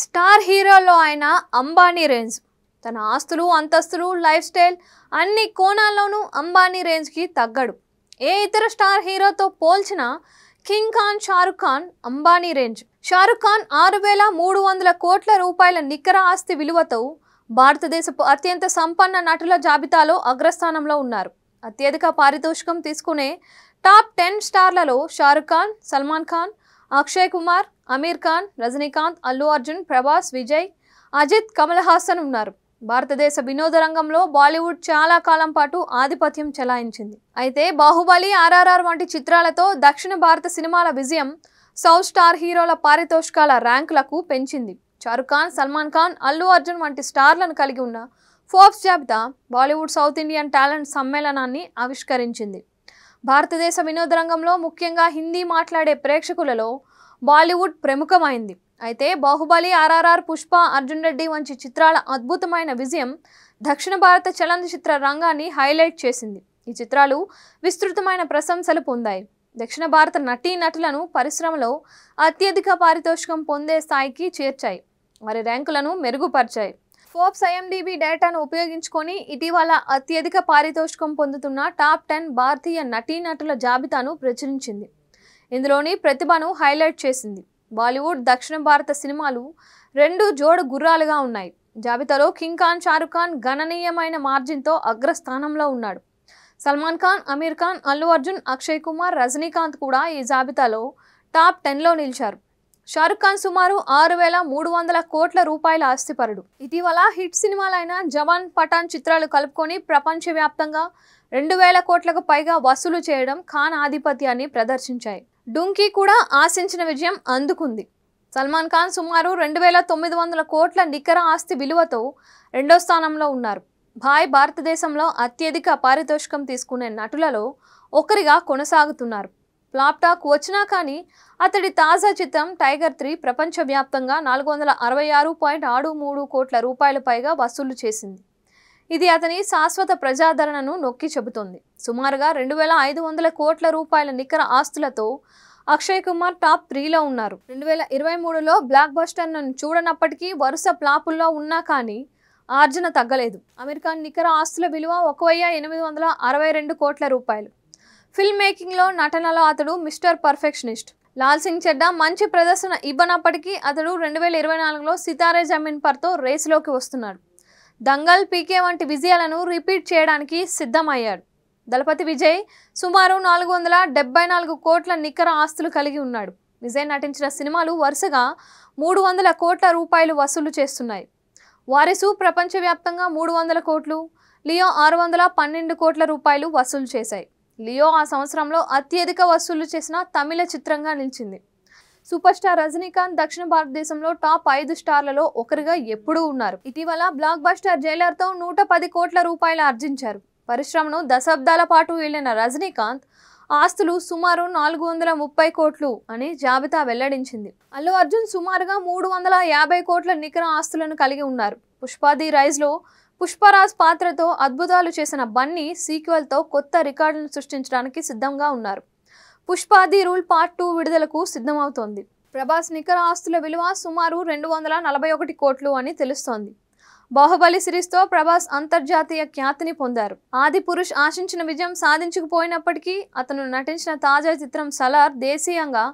Star హీరోలో ఆయన Ambani range. తన ఆస్తులు, అంతస్తులు, లైఫ్ స్టైల్ అన్ని కోణాల్లోనూ అంబానీ రేంజ్కి తగ్గడు. ఏ ఇతర స్టార్ హీరోతో పోల్చినా కింగ్ ఖాన్ షారుఖ్ ఖాన్ అంబానీ రేంజ్. షారుఖ్ ఖాన్ 6,300 కోట్ల రూపాయల నికర ఆస్తి విలువతో భారతదేశపు అత్యంత సంపన్న నటుల జాబితాలో అగ్రస్థానంలో ఉన్నారు. అత్యధిక పారితోషికం తీసుకునే టాప్ 10 స్టార్లలో షారుఖ్ ఖాన్, సల్మాన్ ఖాన్, అక్షయ్ కుమార్, అమీర్ ఖాన్, రజనీకాంత్, అల్లు అర్జున్, ప్రభాస్, విజయ్, అజిత్, కమల్ హాసన్ ఉన్నారు. భారతదేశ వినోద రంగంలో బాలీవుడ్ చాలా కాలం పాటు ఆధిపత్యం చెలాయించింది. అయితే బాహుబలి, ఆర్ఆర్ఆర్ వంటి చిత్రాలతో దక్షిణ భారత సినిమాల విజయం సౌత్ స్టార్ హీరోల పారితోషికాల ర్యాంకులకు పెంచింది. షారుఖ్ ఖాన్, సల్మాన్ ఖాన్, అల్లు అర్జున్ వంటి స్టార్లను కలిగి ఉన్న ఫోర్బ్స్ జాబితా బాలీవుడ్ సౌత్ ఇండియన్ టాలెంట్ సమ్మేళనాన్ని ఆవిష్కరించింది. భారతదేశ వినోద రంగంలో ముఖ్యంగా హిందీ మాట్లాడే ప్రేక్షకులలో బాలీవుడ్ ప్రముఖమైంది. అయితే బాహుబలి, ఆర్ఆర్ఆర్, పుష్ప, అర్జున్ రెడ్డి వంటి చిత్రాల అద్భుతమైన విజయం దక్షిణ భారత చలనచిత్ర రంగాన్ని హైలైట్ చేసింది. ఈ చిత్రాలు విస్తృతమైన ప్రశంసలు పొందాయి. దక్షిణ భారత నటీనటులను పరిశ్రమలో అత్యధిక పారితోషికం పొందే స్థాయికి చేర్చాయి. వారి ర్యాంకులను మెరుగుపరిచాయి. ఫోర్బ్స్ ఐఎండిబి డేటాను ఉపయోగించుకొని ఇటీవల అత్యధిక పారితోషికం పొందుతున్న టాప్ 10 భారతీయ నటీనటుల జాబితాను ప్రచురించింది. ఇందులోని ప్రతిభను హైలైట్ చేసింది. బాలీవుడ్, దక్షిణ భారత సినిమాలు రెండు జోడు గుర్రాలుగా ఉన్నాయి. జాబితాలో కింగ్ ఖాన్ షారుఖ్ ఖాన్ గణనీయమైన మార్జిన్తో అగ్రస్థానంలో ఉన్నాడు. సల్మాన్ ఖాన్, అమీర్ ఖాన్, అల్లు అర్జున్, అక్షయ్ కుమార్, రజనీకాంత్ కూడా ఈ జాబితాలో టాప్ 10లో నిలిచారు. షారుఖ్ ఖాన్ సుమారు 6,300 కోట్ల రూపాయల ఆస్తిపరుడు. ఇటీవల హిట్ సినిమాలైన జవాన్, పఠాన్ చిత్రాలు కలుపుకొని ప్రపంచవ్యాప్తంగా 2,000 కోట్లకు పైగా వసూలు చేయడం ఖాన్ ఆధిపత్యాన్ని ప్రదర్శించాయి. డుంకీ కూడా ఆశించిన విజయం అందుకుంది. సల్మాన్ ఖాన్ సుమారు 2,900 కోట్ల నికర ఆస్తి విలువతో రెండో స్థానంలో ఉన్నారు. భాయ్ భారతదేశంలో అత్యధిక పారితోషికం తీసుకునే నటులలో ఒకరిగా కొనసాగుతున్నారు. ఫ్లాప్ టాక్ వచ్చినా కానీ అతడి తాజా చిత్రం టైగర్ 3 ప్రపంచవ్యాప్తంగా 466.63 కోట్ల రూపాయల పైగా వసూలు చేసింది. ఇది అతని శాశ్వత ప్రజాదరణను నొక్కి చెబుతోంది. సుమారుగా 2,500 కోట్ల రూపాయల నికర ఆస్తులతో అక్షయ్ కుమార్ టాప్ 3లో ఉన్నారు. 2023లో బ్లాక్ బస్టర్ నన్ను చూడనప్పటికీ వరుస ఫ్లాపుల్లో ఉన్నా కానీ ఆర్జన తగ్గలేదు. అమీర్ ఖాన్ నికర ఆస్తుల విలువ 1,862 కోట్ల రూపాయలు. ఫిల్మ్ మేకింగ్లో, నటనలో అతడు మిస్టర్ పర్ఫెక్షనిస్ట్. లాల్ సింగ్ చెడ్డా మంచి ప్రదర్శన ఇవ్వనప్పటికీ అతడు 2024లో సితారే జమీన్ పర్తో రేసులోకి వస్తున్నాడు. దంగల్, పీకే వంటి విజయాలను రిపీట్ చేయడానికి సిద్ధమయ్యాడు. దళపతి విజయ్ సుమారు 474 కోట్ల నికర ఆస్తులు కలిగి ఉన్నాడు. విజయ్ నటించిన సినిమాలు వరుసగా 300 కోట్ల రూపాయలు వసూలు చేస్తున్నాయి. వారిసు ప్రపంచవ్యాప్తంగా 300 కోట్లు, లియో 612 కోట్ల రూపాయలు వసూలు చేశాయి. లియో ఆ సంవత్సరంలో అత్యధిక వసూలు చేసిన తమిళ చిత్రంగా నిలిచింది. సూపర్ స్టార్ రజనీకాంత్ దక్షిణ భారతదేశంలో టాప్ 5 స్టార్లలో ఒకరిగా ఎప్పుడూ ఉన్నారు. ఇటీవల బ్లాక్ బస్టర్ జైలర్తో 110 కోట్ల రూపాయలు ఆర్జించారు. పరిశ్రమను దశాబ్దాల పాటు ఏలిన రజనీకాంత్ ఆస్తులు సుమారు 430 కోట్లు అని జాబితా వెల్లడించింది. అల్లు అర్జున్ సుమారుగా 350 కోట్ల నికర ఆస్తులను కలిగి ఉన్నారు. పుష్పాది రైజ్లో పుష్పరాజ్ పాత్రతో అద్భుతాలు చేసిన బన్నీ సీక్వెల్తో కొత్త రికార్డులను సృష్టించడానికి సిద్ధంగా ఉన్నారు. పుష్పాది రూల్ పార్ట్ 2 విడుదలకు సిద్ధమవుతోంది. ప్రభాస్ నికర ఆస్తుల విలువ సుమారు 241 కోట్లు అని తెలుస్తోంది. బాహుబలి సిరీస్తో ప్రభాస్ అంతర్జాతీయ ఖ్యాతిని పొందారు. ఆది పురుష్ ఆశించిన విజయం సాధించకపోయినప్పటికీ అతను నటించిన తాజా చిత్రం సలార్ దేశీయంగా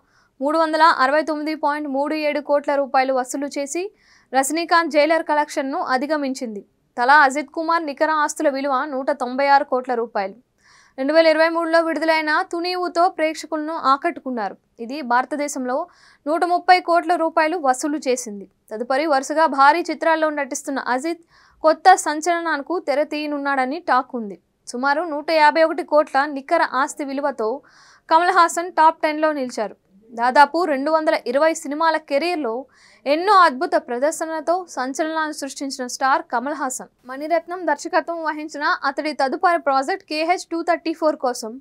369.37 కోట్ల రూపాయలు వసూలు చేసి రజనీకాంత్ జైలర్ కలెక్షన్ను అధిగమించింది. తలా అజిత్ కుమార్ నికర ఆస్తుల విలువ 196 కోట్ల రూపాయలు. 2023లో విడుదలైన తునీవుతో ప్రేక్షకులను ఆకట్టుకున్నారు. ఇది భారతదేశంలో 130 కోట్ల రూపాయలు వసూలు చేసింది. తదుపరి వరుసగా భారీ చిత్రాల్లో నటిస్తున్న అజిత్ కొత్త సంచలనానికి తెర తీయనున్నాడని టాక్ ఉంది. సుమారు 151 కోట్ల నికర ఆస్తి విలువతో కమల్ హాసన్ టాప్ 10లో నిలిచారు. దాదాపు 220 సినిమాల కెరీర్లో ఎన్నో అద్భుత ప్రదర్శనలతో సంచలనాలు సృష్టించిన స్టార్ కమల్ హాసన్. మణిరత్నం దర్శకత్వం వహించిన అతడి తదుపరి ప్రాజెక్ట్ KH-234 కోసం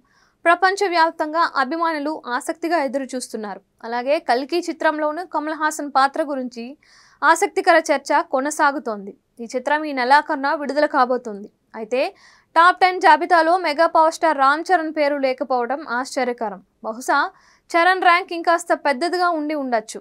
ప్రపంచవ్యాప్తంగా అభిమానులు ఆసక్తిగా ఎదురు చూస్తున్నారు. అలాగే కల్కి చిత్రంలోనూ కమల్ హాసన్ పాత్ర గురించి ఆసక్తికర చర్చ కొనసాగుతోంది. ఈ చిత్రం ఈ నెలాఖరున విడుదల కాబోతుంది. అయితే టాప్ 10 జాబితాలో mega power star Ram Charan పేరు లేకపోవడం ఆశ్చర్యకరం. బహుశా చరణ్ ర్యాంక్ ఇంకాస్త పెద్దదిగా ఉండి ఉండొచ్చు.